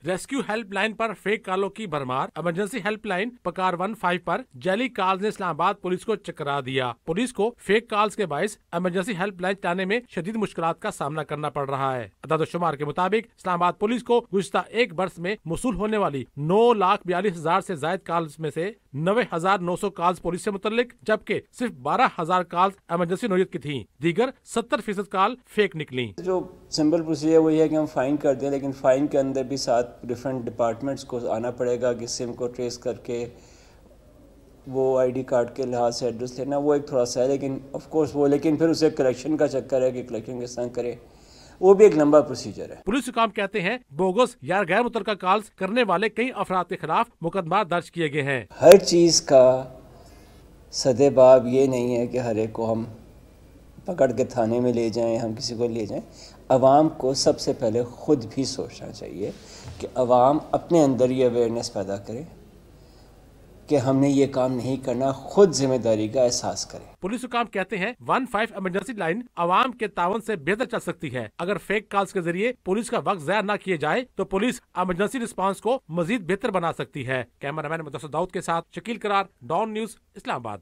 Rescue helpline पर fake कॉलों की भरमार। इमरजेंसी हेल्पलाइन पकार 15 पर जाली कॉल्स ने इस्लामाबाद पुलिस को चकरा दिया। पुलिस को फेक कॉल्स के बायस इमरजेंसी हेल्पलाइन चलाने में शदीद मुश्किलात का सामना करना पड़ रहा है। अदाद-ओ-शुमार के मुताबिक इस्लामाबाद पुलिस को गुज़िश्ता एक बरस में मौसूल होने वाली 9,42,000 से ज्यादा कॉल्स में से 90,900 कॉल्स पुलिस से मुतल्लिक, जबकि सिर्फ 12,000 कॉल्स इमरजेंसी नौयत की थी। दीगर 70% कॉल फेक निकली। जो सिंपल प्रोसीजर वो ये है कि हम फाइन कर दें, लेकिन फाइन के अंदर भी 7 डिफरेंट डिपार्टमेंट्स को आना पड़ेगा कि सिम को ट्रेस करके वो आईडी कार्ड के लिहाज से एड्रेस लेना, वो एक थोड़ा सा है, लेकिन ऑफ कोर्स वो, लेकिन फिर उसे कलेक्शन का चक्कर है कि कलेक्शन किस तरह करे, वो भी एक लंबा प्रोसीजर है। पुलिस हुकाम कहते हैं बोगस या गैर मुतल्लका कॉल्स करने वाले कई अफराद के खिलाफ मुकदमा दर्ज किए गए हैं। हर चीज़ का सदेबाब ये नहीं है कि हर एक को हम पकड़ के थाने में ले जाएं, हम किसी को ले जाएं। अवाम को सबसे पहले ख़ुद भी सोचना चाहिए कि अवाम अपने अंदर ये अवेयरनेस पैदा करे कि हमने ये काम नहीं करना, खुद जिम्मेदारी का एहसास करें। पुलिस हुकाम कहते हैं 15 इमरजेंसी लाइन अवाम के तावन से बेहतर चल सकती है। अगर फेक कॉल्स के जरिए पुलिस का वक्त ज़ाया न किए जाए तो पुलिस इमरजेंसी रिस्पांस को मजीद बेहतर बना सकती है। कैमरामैन मुदस्सिर दाऊद के साथ शकील करार, डॉन न्यूज़, इस्लामाबाद।